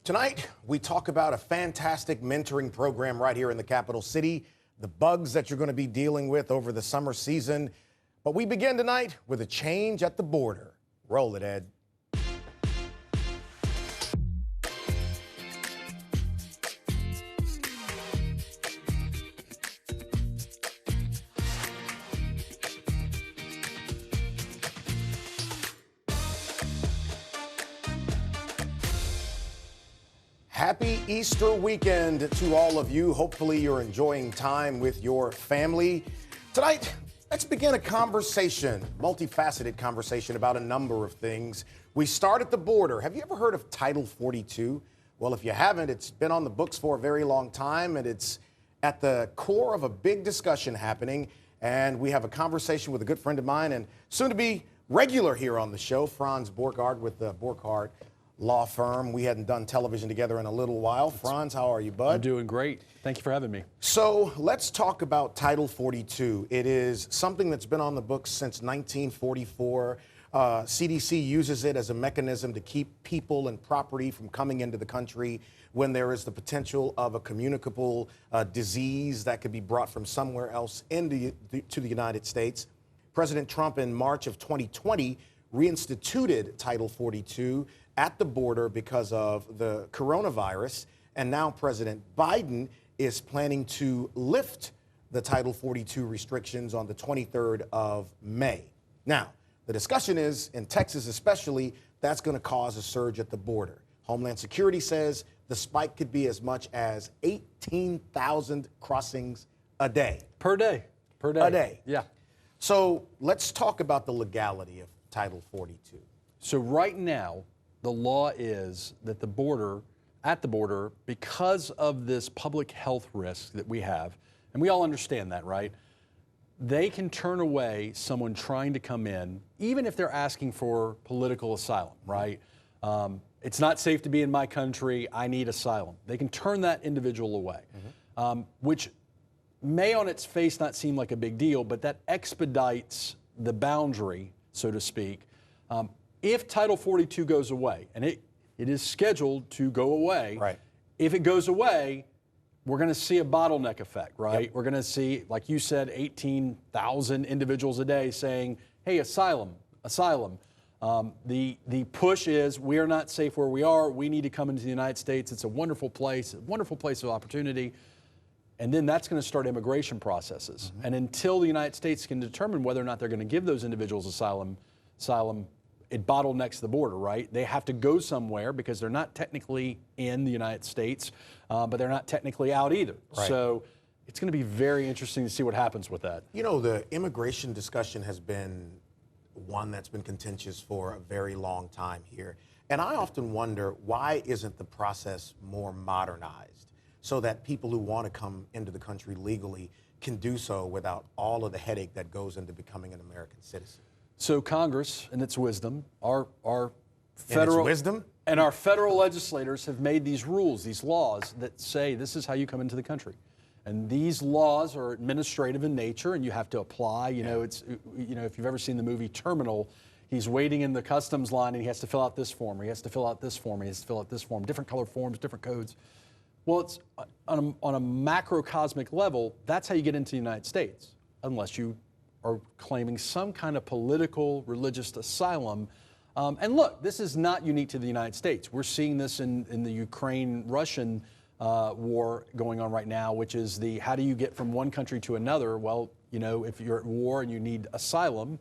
Tonight, we talk about a fantastic mentoring program right here in the capital city, the bugs that you're going to be dealing with over the summer season. But we begin tonight with a change at the border. Roll it, Ed. Happy Easter weekend to all of you. Hopefully you're enjoying time with your family. Tonight, let's begin a conversation, multifaceted conversation about a number of things. We start at the border. Have you ever heard of Title 42? Well, if you haven't, it's been on the books for a very long time, and it's at the core of a big discussion happening. And we have a conversation with a good friend of mine and soon to be regular here on the show, Franz Borrghardt with the Borrghardt law firm. We hadn't done television together in a little while. Franz, how are you, bud? I'm doing great. Thank you for having me. So let's talk about Title 42. It is something that's been on the books since 1944. CDC uses it as a mechanism to keep people and property from coming into the country when there is the potential of a communicable disease that could be brought from somewhere else into to the United States. President Trump in March of 2020 reinstituted Title 42 at the border because of the coronavirus, and now President Biden is planning to lift the Title 42 restrictions on the 23rd of May. Now, the discussion is, in Texas especially, that's going to cause a surge at the border. Homeland Security says the spike could be as much as 18,000 crossings a day. Per day. A day. Yeah. So let's talk about the legality of Title 42. So right now, the law is that at the border, because of this public health risk that we have, and we all understand that, right? They can turn away someone trying to come in, even if they're asking for political asylum, right? It's not safe to be in my country, I need asylum. They can turn that individual away, which may on its face not seem like a big deal, but that expedites the boundary, so to speak. If Title 42 goes away, and it is scheduled to go away, right. If it goes away, we're going to see a bottleneck effect, right? Yep. We're going to see, like you said, 18,000 individuals a day saying, hey, asylum. The push is we are not safe where we are. We need to come into the United States. It's a wonderful place of opportunity. And then that's going to start immigration processes. And until the United States can determine whether or not they're going to give those individuals asylum, it bottlenecks the border, right? They have to go somewhere because they're not technically in the United States, but they're not technically out either. Right. So it's going to be very interesting to see what happens with that. You know, the immigration discussion has been one that's been contentious for a very long time here. And I often wonder, why isn't the process more modernized so that people who want to come into the country legally can do so without all of the headache that goes into becoming an American citizen? So Congress, in its wisdom, our federal and our federal legislators have made these rules, these laws that say this is how you come into the country, and these laws are administrative in nature, and you have to apply. You know, if you've ever seen the movie Terminal, he's waiting in the customs line, and he has to fill out this form, or he has to fill out this form, he has to fill out this form, different color forms, different codes. Well, it's on a macrocosmic level. That's how you get into the United States, unless you are claiming some kind of political, religious asylum. And look, this is not unique to the United States. We're seeing this in the Ukraine-Russian war going on right now, which is how do you get from one country to another? Well, you know, if you're at war and you need asylum.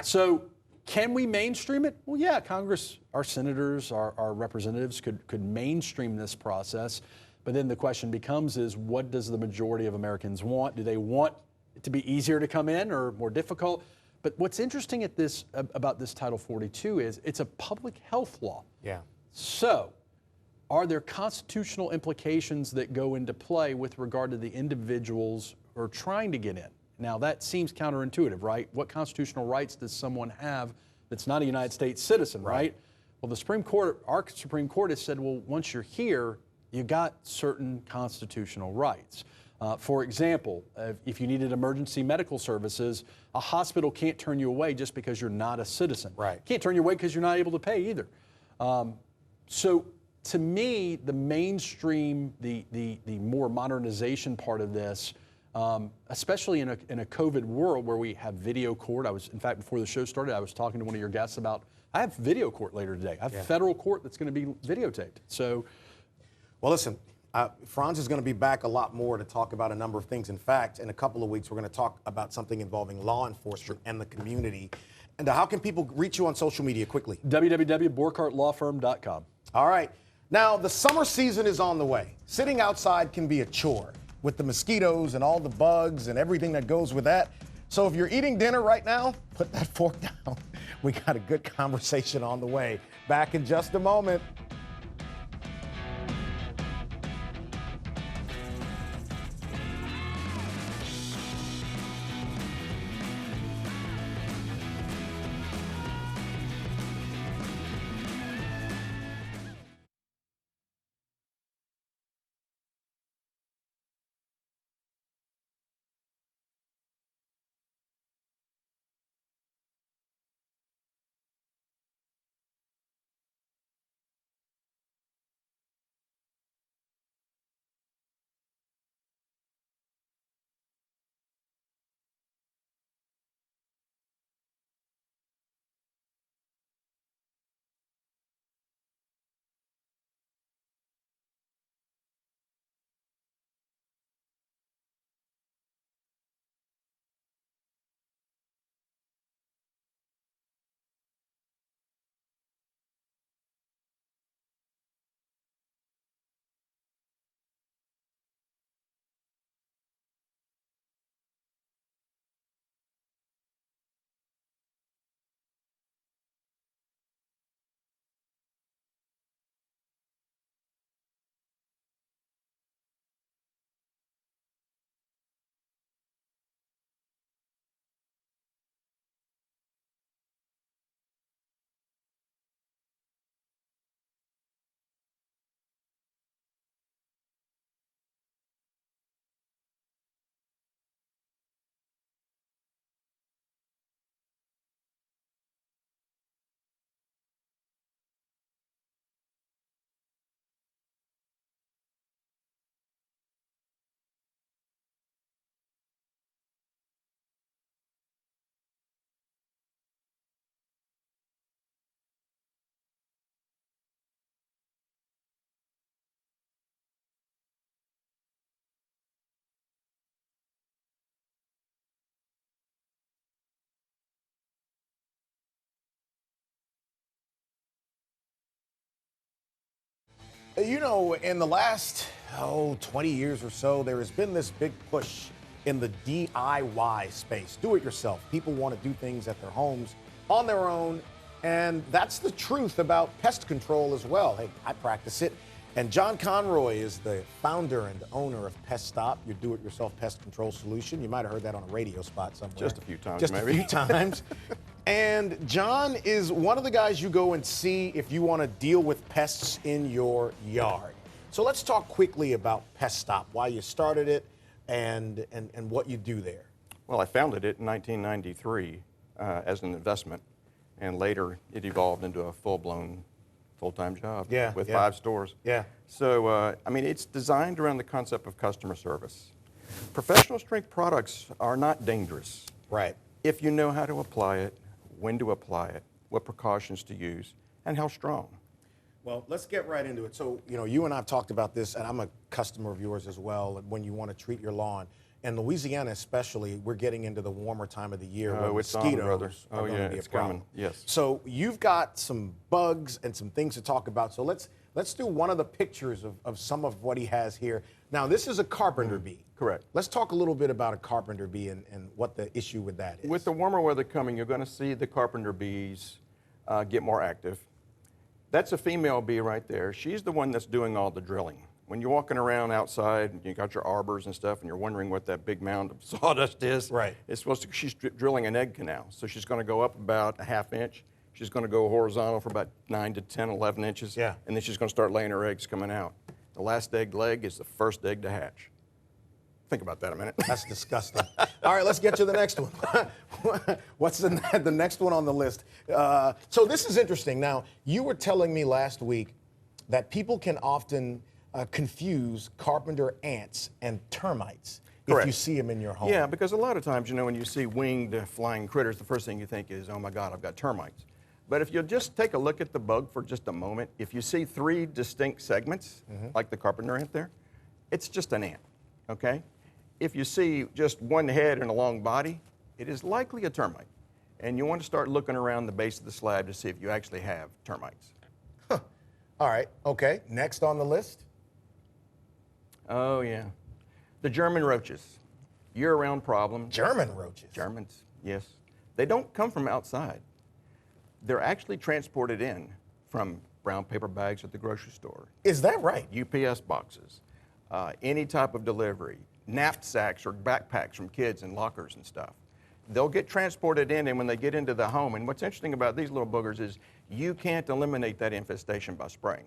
So can we mainstream it? Well, yeah, Congress, our senators, our representatives could mainstream this process. But then the question becomes is, what does the majority of Americans want? Do they want it to be easier to come in or more difficult? But what's interesting about this Title 42 is it's a public health law. Yeah. So are there constitutional implications that go into play with regard to the individuals who are trying to get in? Now, that seems counterintuitive, right? What constitutional rights does someone have that's not a United States citizen, right? Well, the Supreme Court, our Supreme Court has said, well, once you're here, you got certain constitutional rights. For example, if you needed emergency medical services, a hospital can't turn you away just because you're not a citizen. Right. Can't turn you away because you're not able to pay either. So to me, the mainstream, the more modernization part of this, especially in a COVID world where we have video court. In fact, before the show started, I was talking to one of your guests about, I have video court later today. I have federal court that's going to be videotaped. So, well, listen, Franz is going to be back a lot more to talk about a number of things. In fact, in a couple of weeks, we're going to talk about something involving law enforcement and the community. And how can people reach you on social media quickly? www.borrghardtlawfirm.com. All right. Now, the summer season is on the way. Sitting outside can be a chore with the mosquitoes and all the bugs and everything that goes with that. So if you're eating dinner right now, put that fork down. We got a good conversation on the way. Back in just a moment. You know, in the last, 20 years or so, there has been this big push in the DIY space, do it yourself. People want to do things at their homes on their own, and that's the truth about pest control as well. Hey, I practice it. And John Conroy is the founder and owner of Pest Stop, your do-it-yourself pest control solution. You might have heard that on a radio spot somewhere. Just a few times, Just maybe. a few times. And John is one of the guys you go and see if you want to deal with pests in your yard. So let's talk quickly about Pest Stop, why you started it and what you do there. Well, I founded it in 1993 as an investment, and later it evolved into a full-blown full-time job with 5 stores. Yeah. So, I mean, it's designed around the concept of customer service. Professional strength products are not dangerous. Right. If you know how to apply it, when to apply it, what precautions to use, and how strong. Well, let's get right into it. So, you know, you and I have talked about this, and I'm a customer of yours as well, when you want to treat your lawn. In Louisiana especially, we're getting into the warmer time of the year where it's on, mosquitoes brother. are going to be a problem. Coming. Yes. So you've got some bugs and some things to talk about. So let's do one of the pictures of some of what he has here. Now, this is a carpenter bee. Correct. Let's talk a little bit about a carpenter bee and what the issue with that is. With the warmer weather coming, you're going to see the carpenter bees get more active. That's a female bee right there. She's the one that's doing all the drilling. When you're walking around outside, and you got your arbors and stuff, and you're wondering what that big mound of sawdust is. Right. It's supposed to. She's drilling an egg canal, so she's going to go up about a ½ inch. She's going to go horizontal for about 9 to 10, 11 inches. Yeah. And then she's going to start laying her eggs coming out. The last egg leg is the first egg to hatch. Think about that a minute. That's disgusting. All right, let's get to the next one. What's the next one on the list? So this is interesting. Now, you were telling me last week that people can often confuse carpenter ants and termites if you see them in your home. Yeah, because a lot of times, you know, when you see winged flying critters, the first thing you think is, oh my God, I've got termites. But if you'll just take a look at the bug for just a moment, if you see 3 distinct segments, like the carpenter ant there, it's just an ant, okay? If you see just one head and a long body, it is likely a termite. And you want to start looking around the base of the slab to see if you actually have termites. Huh. All right, okay. Next on the list? Oh, yeah. The German roaches. Year-round problem. German roaches? Germans, yes. They don't come from outside. They're actually transported in from brown paper bags at the grocery store. Is that right? UPS boxes, any type of delivery, knapsacks or backpacks from kids and lockers and stuff. They'll get transported in, and when they get into the home, and what's interesting about these little boogers is you can't eliminate that infestation by spraying.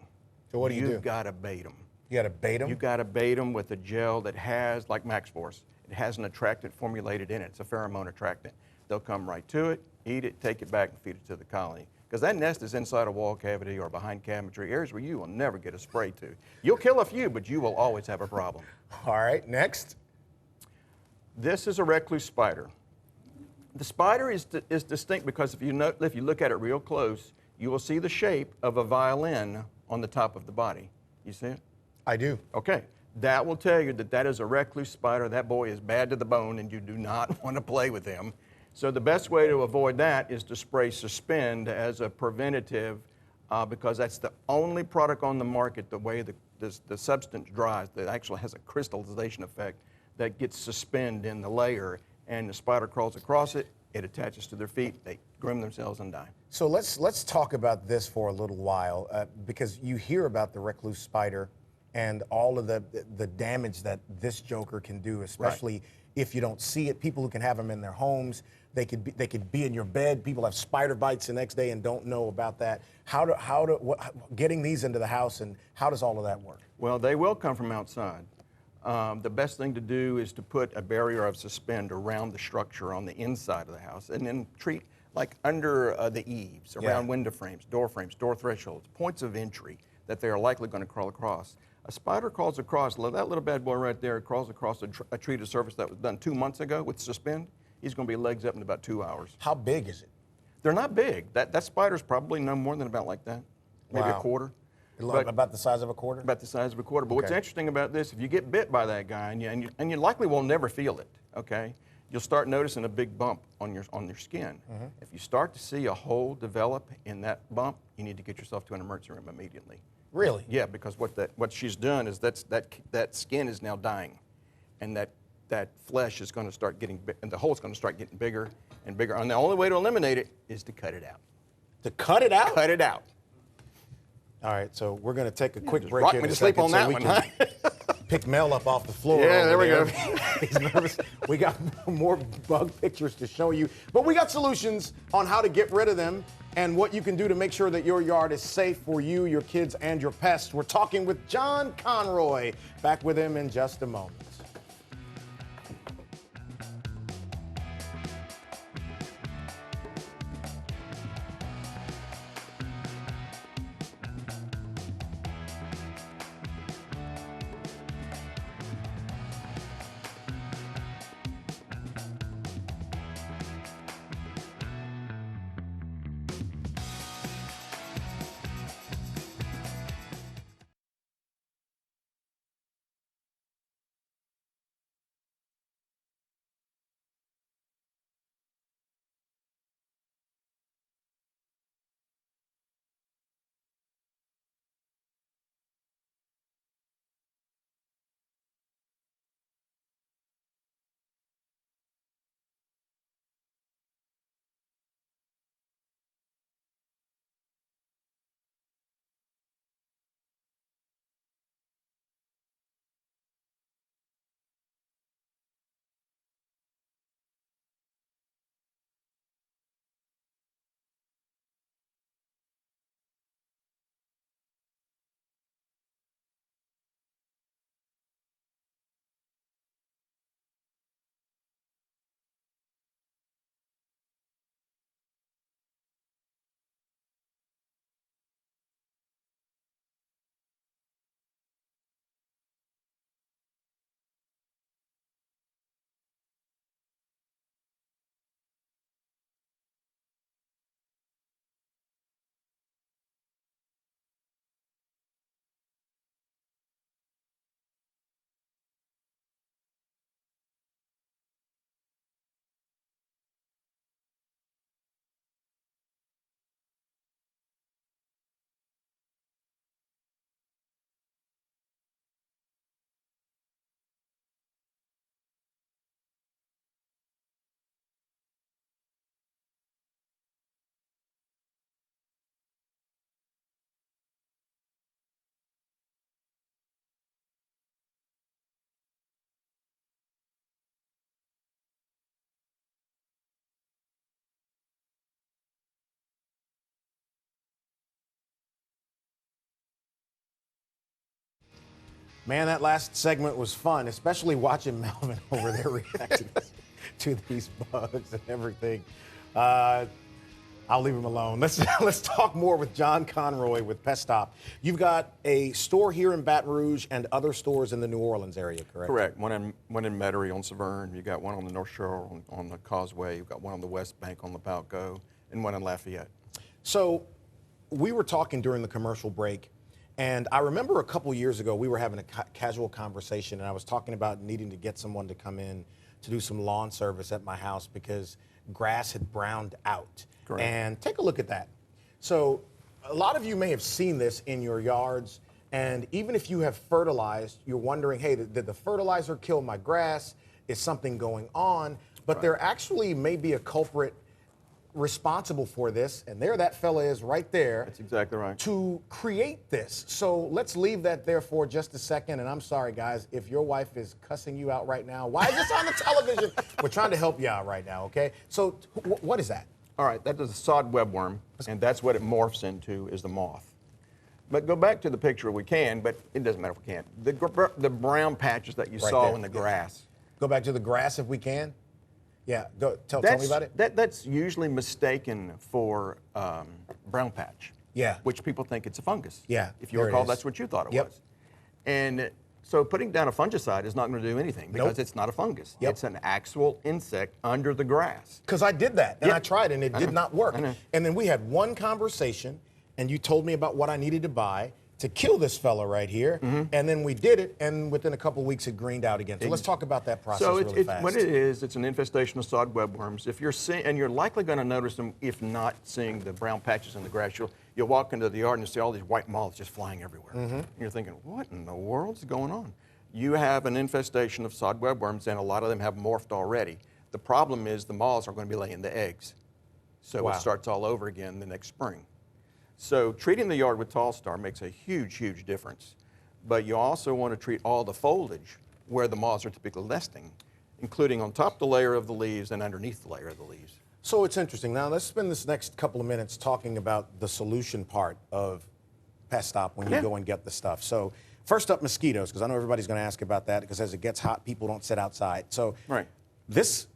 So what do you do? You've got to bait them. You got to bait them? You've got to bait them with a gel that has, like Max Force, it has an attractant formulated in it. It's a pheromone attractant. They'll come right to it, eat it, take it back, and feed it to the colony. Because that nest is inside a wall cavity or behind cabinetry, areas where you will never get a spray to. You'll kill a few, but you will always have a problem. All right, next. This is a recluse spider. The spider is distinct because if you look at it real close, you will see the shape of a violin on the top of the body. You see it? I do. Okay. That will tell you that that is a recluse spider. That boy is bad to the bone, and you do not want to play with him. So the best way to avoid that is to spray Suspend as a preventative because that's the only product on the market, the way the substance dries, that actually has a crystallization effect that gets Suspend in the layer, and the spider crawls across it, it attaches to their feet, they groom themselves and die. So let's talk about this for a little while because you hear about the recluse spider and all of the damage that this joker can do, especially if you don't see it. People who can have them in their homes, they could be in your bed. People have spider bites the next day and don't know about that. Getting these into the house, and how does all of that work? Well, they will come from outside. The best thing to do is to put a barrier of Suspend around the structure on the inside of the house, and then treat like under the eaves, around window frames, door thresholds, points of entry that they are likely going to crawl across. A spider crawls across, that little bad boy right there crawls across a treated surface that was done 2 months ago with Suspend. He's going to be legs up in about 2 hours. How big is it? They're not big. That spider's probably no more than about like that, maybe a quarter. About the size of a quarter? About the size of a quarter. But what's interesting about this, if you get bit by that guy, and you likely will never feel it, okay? You'll start noticing a big bump on your skin. If you start to see a hole develop in that bump, you need to get yourself to an emergency room immediately. Really? Yeah, because what she's done is that skin is now dying, and that flesh is going to start getting, and the hole's going to start getting bigger and bigger. And the only way to eliminate it is to cut it out. To cut it out? Cut it out. All right, so we're going to take a quick break rock here. me to sleep on that one, huh? Pick Mel up off the floor. Yeah, there we go. He's nervous. We got more bug pictures to show you, but we got solutions on how to get rid of them and what you can do to make sure that your yard is safe for you, your kids, and your pests. We're talking with John Conroy. Back with him in just a moment. Man, that last segment was fun, especially watching Melvin over there reacting to these bugs and everything. I'll leave him alone. Let's talk more with John Conroy with Pest Stop. You've got a store here in Baton Rouge and other stores in the New Orleans area, correct? Correct. One in Metairie on Severn. You got one on the North Shore on the Causeway. You've got one on the West Bank on the Palco, and one in Lafayette. So we were talking during the commercial break, and I remember a couple years ago we were having a casual conversation, and I was talking about needing to get someone to come in to do some lawn service at my house because grass had browned out. Correct. And take a look at that. So a lot of you may have seen this in your yards, and even if you have fertilized, you're wondering, hey, did the fertilizer kill my grass? Is something going on? But there actually may be a culprit responsible for this, and there that fella is right there. That's exactly right. To create this. So let's leave that there for just a second, and I'm sorry, guys, if your wife is cussing you out right now, why is this on the television? We're trying to help you out right now, okay? So what is that? All right, that is a sod webworm, and that's what it morphs into, is the moth. But go back to the picture if we can, but it doesn't matter if we can't. The brown patches that you saw there. in the grass. Go back to the grass if we can. Yeah, tell me about it. That's usually mistaken for brown patch. Yeah. Which people think it's a fungus. Yeah, If you there it recall, is. that's what you thought it Yep. was. And so putting down a fungicide is not going to do anything because Nope. it's not a fungus. Yep. It's an actual insect under the grass. Because I did that, and Yep. I tried, and it I did know. not work. I know. And then we had one conversation, and you told me about what I needed to buy to kill this fella right here, and then we did it, and within a couple weeks it greened out again. So let's talk about that process So really fast. what it is, it's an infestation of sod webworms. If you're seeing, and you're likely going to notice them if not seeing the brown patches in the grass. You'll walk into the yard and you see all these white moths just flying everywhere. And you're thinking, what in the world's going on? You have an infestation of sod webworms, and a lot of them have morphed already. The problem is the moths are going to be laying the eggs. So Wow. it starts all over again the next spring. So treating the yard with Tall Star makes a huge, huge difference. But you also want to treat all the foliage where the moths are typically nesting, including on top the layer of the leaves and underneath the layer of the leaves. So it's interesting. Now let's spend this next couple of minutes talking about the solution part of Pest Stop when you go and get the stuff. So first up, mosquitoes, because I know everybody's going to ask about that, because as it gets hot, people don't sit outside. So this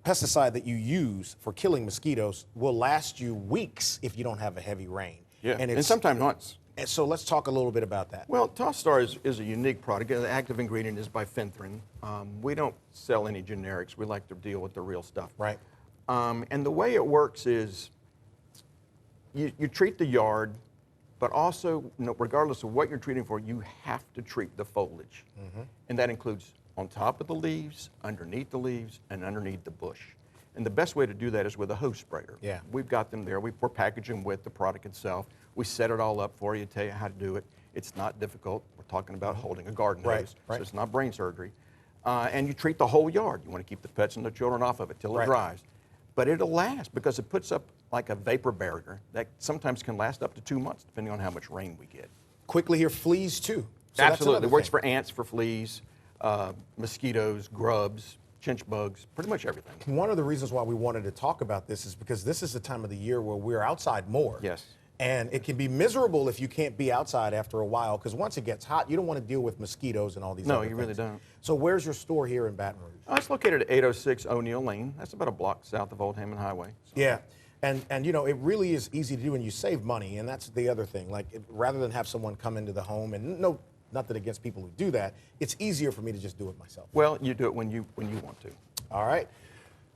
pesticide that you use for killing mosquitoes will last you weeks if you don't have a heavy rain. Yeah, and sometimes months. So let's talk a little bit about that. Well, Tall Star is a unique product. The active ingredient is bifenthrin. We don't sell any generics. We like to deal with the real stuff. Right. And the way it works is you treat the yard, but also, regardless of what you're treating for, you have to treat the foliage. And that includes on top of the leaves, underneath the leaves, and underneath the bush. And the best way to do that is with a hose sprayer. Yeah. We've got them there. We're packaging with the product itself. We set it all up for you, tell you how to do it. It's not difficult. We're talking about holding a garden hose, so it's not brain surgery. And you treat the whole yard. You want to keep the pets and the children off of it till it dries. But it'll last because it puts up like a vapor barrier that sometimes can last up to 2 months, depending on how much rain we get. Quickly here, fleas too. So Absolutely. It works for ants, for fleas, mosquitoes, grubs, chinch bugs, pretty much everything. One of the reasons why we wanted to talk about this is because this is the time of the year where we're outside more. Yes. And it can be miserable if you can't be outside after a while, because once it gets hot, you don't want to deal with mosquitoes and all these other things. No, you really don't. So where's your store here in Baton Rouge? It's located at 806 O'Neill Lane. That's about a block south of Old Hammond Highway. So. Yeah. And you know, it really is easy to do, and you save money, and that's the other thing. Like, rather than have someone come into the home, and nothing against people who do that, it's easier for me to just do it myself. Well, you do it when you want to. All right.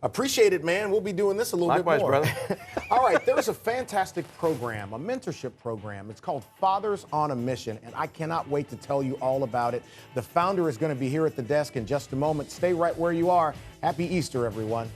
Appreciate it, man. We'll be doing this a little Likewise, bit more. brother. All right, there's a fantastic program, a mentorship program. It's called Fathers on a Mission, and I cannot wait to tell you all about it. The founder is going to be here at the desk in just a moment. Stay right where you are. Happy Easter, everyone.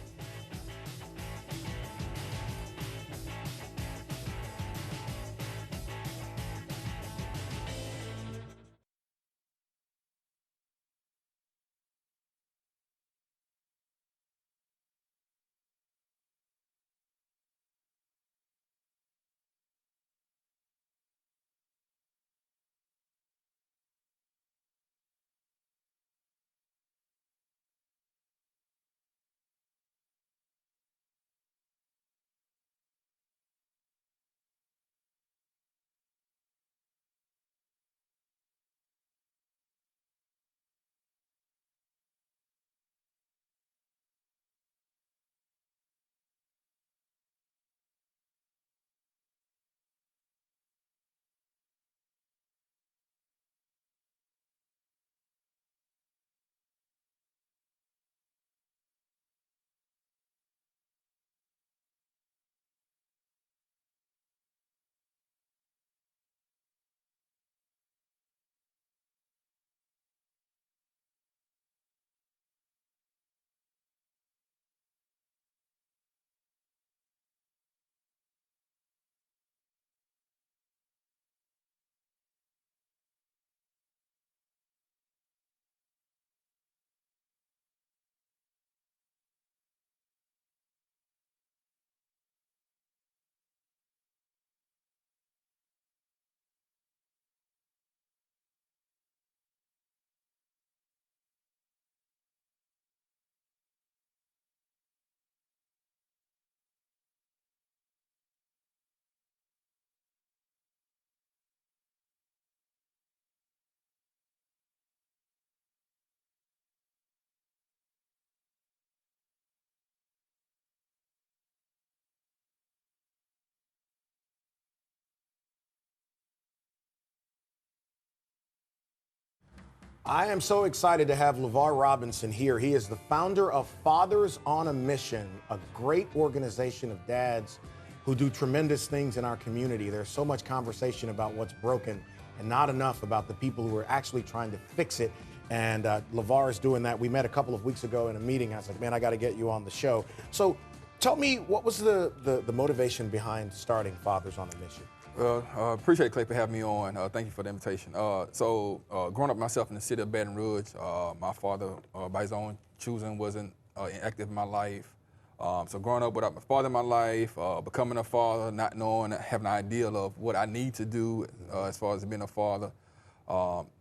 I am so excited to have Levar Robinson here. He is the founder of Fathers on a Mission, a great organization of dads who do tremendous things in our community. There's so much conversation about what's broken and not enough about the people who are actually trying to fix it. And Levar is doing that. We met a couple of weeks ago in a meeting. I was like, man, I got to get you on the show. So tell me, what was the motivation behind starting Fathers on a Mission? Well, appreciate Clay for having me on. Thank you for the invitation. Growing up myself in the city of Baton Rouge, my father, by his own choosing, wasn't active in my life. So growing up without my father in my life, becoming a father, not knowing, having an idea of what I need to do as far as being a father.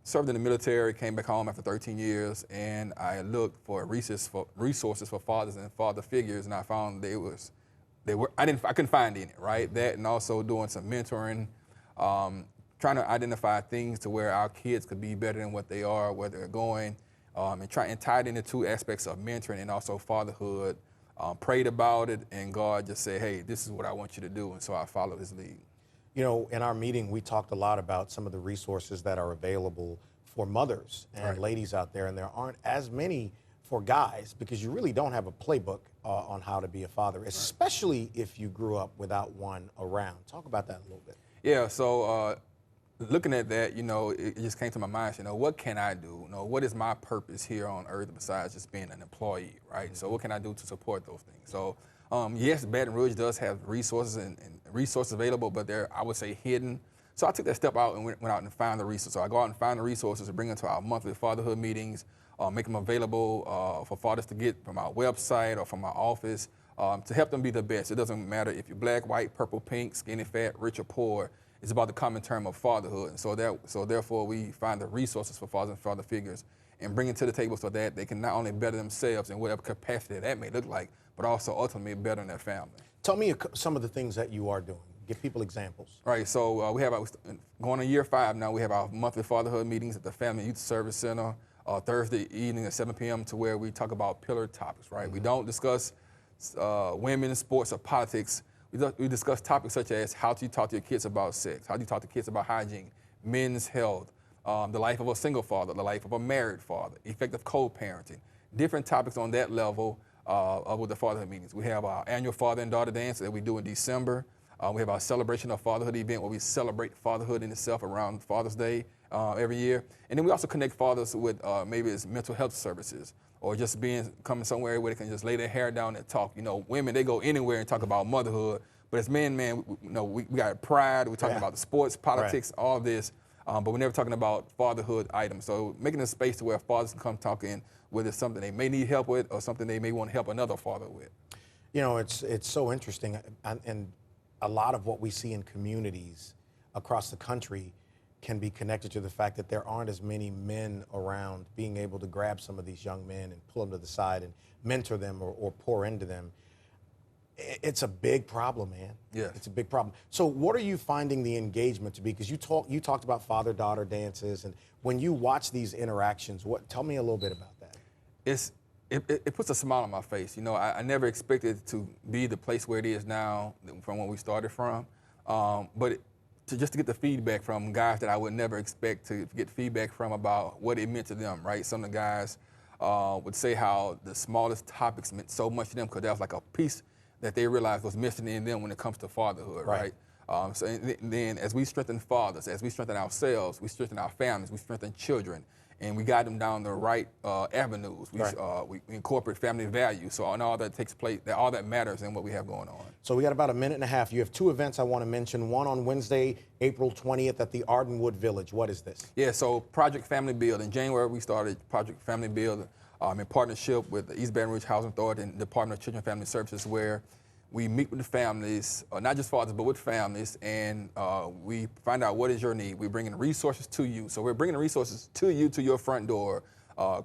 Served in the military, came back home after 13 years, and I looked for resources for fathers and father figures, and I found I couldn't find any, right? That, and also doing some mentoring, trying to identify things to where our kids could be better than what they are, where they're going, and tie it into two aspects of mentoring and also fatherhood. Prayed about it, and God just said, hey, this is what I want you to do, and so I followed his lead. You know, in our meeting, we talked a lot about some of the resources that are available for mothers and ladies out there, and there aren't as many for guys because you really don't have a playbook on how to be a father, especially if you grew up without one around. Talk about that a little bit. Yeah, so looking at that, you know, it just came to my mind, you know, what can I do? You know, what is my purpose here on earth besides just being an employee, right? So what can I do to support those things? So yes, Baton Rouge does have resources and resources available, but they're, I would say, hidden. So I took that step out and went out and found the resources. So I go out and find the resources and bring them to our monthly fatherhood meetings, make them available for fathers to get from our website or from our office to help them be the best. It doesn't matter if you're black, white, purple, pink, skinny, fat, rich, or poor. It's about the common term of fatherhood. And so therefore, we find the resources for fathers and father figures and bring it to the table so that they can not only better themselves in whatever capacity that may look like, but also ultimately better their family. Tell me some of the things that you are doing. Give people examples. Right, so we have, going on year 5 now, we have our monthly fatherhood meetings at the Family Youth Service Center Thursday evening at 7 p.m. to where we talk about pillar topics, right? Mm-hmm. We don't discuss women, sports, or politics. We discuss topics such as how do you talk to your kids about sex, how do you talk to kids about hygiene, men's health, the life of a single father, the life of a married father, effective co-parenting, different topics on that level with the fatherhood meetings. We have our annual father and daughter dance that we do in December. We have our celebration of fatherhood event where we celebrate fatherhood in itself around Father's Day every year. And then we also connect fathers with maybe it's mental health services or just coming somewhere where they can just lay their hair down and talk. You know, women, they go anywhere and talk about motherhood. But as men, we got pride. We're talking about the sports, politics, all of this. But we're never talking about fatherhood items. So making a space to where fathers can come talk in, whether it's something they may need help with or something they may want to help another father with. You know, it's so interesting. And a lot of what we see in communities across the country can be connected to the fact that there aren't as many men around being able to grab some of these young men and pull them to the side and mentor them or pour into them. It's a big problem, man. Yes. It's a big problem. So what are you finding the engagement to be? Because you talked about father-daughter dances, and when you watch these interactions, tell me a little bit about that. It puts a smile on my face. You know, I never expected it to be the place where it is now from when we started from. But just to get the feedback from guys that I would never expect to get feedback from about what it meant to them, right? Some of the guys would say how the smallest topics meant so much to them because that was like a piece that they realized was missing in them when it comes to fatherhood, right? So then as we strengthen fathers, as we strengthen ourselves, we strengthen our families, we strengthen children, and we guide them down the right avenues. We incorporate family values, so all that takes place, all that matters in what we have going on. So we got about a minute and a half. You have 2 events I want to mention. One on Wednesday, April 20th at the Ardenwood Village. What is this? Yeah, so Project Family Build. In January, we started Project Family Build in partnership with the East Baton Rouge Housing Authority and the Department of Children and Family Services, where we meet with the families, not just fathers, but with families, and we find out what is your need. We're bringing resources to you. So we're bringing resources to you, to your front door.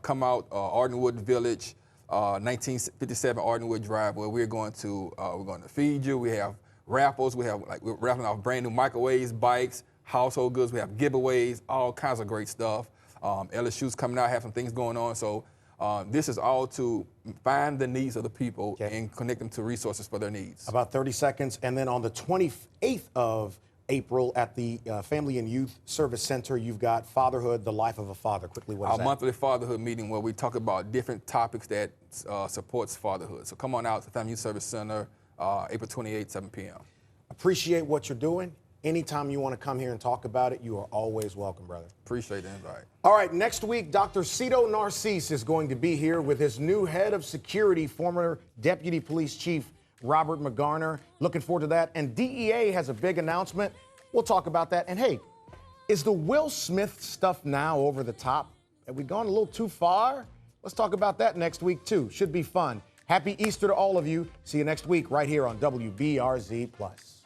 Come out, Ardenwood Village, 1957 Ardenwood Drive, where we're going to feed you. We have raffles. We're raffling off brand new microwaves, bikes, household goods. We have giveaways, all kinds of great stuff. LSU's coming out, have some things going on. So this is all to find the needs of the people and connect them to resources for their needs. About 30 seconds. And then on the 28th of April at the Family and Youth Service Center. You've got Fatherhood, the Life of a Father. Quickly, what is Our that? monthly fatherhood meeting where we talk about different topics that supports fatherhood. So come on out to the Family Youth Service Center, April 28th, 7 p.m. Appreciate what you're doing. Anytime you want to come here and talk about it, you are always welcome, brother. Appreciate the invite. All right, next week, Dr. Cito Narcisse is going to be here with his new head of security, former Deputy Police Chief Robert McGarner. Looking forward to that. And DEA has a big announcement. We'll talk about that. And hey, is the Will Smith stuff now over the top? Have we gone a little too far? Let's talk about that next week, too. Should be fun. Happy Easter to all of you. See you next week right here on WBRZ+.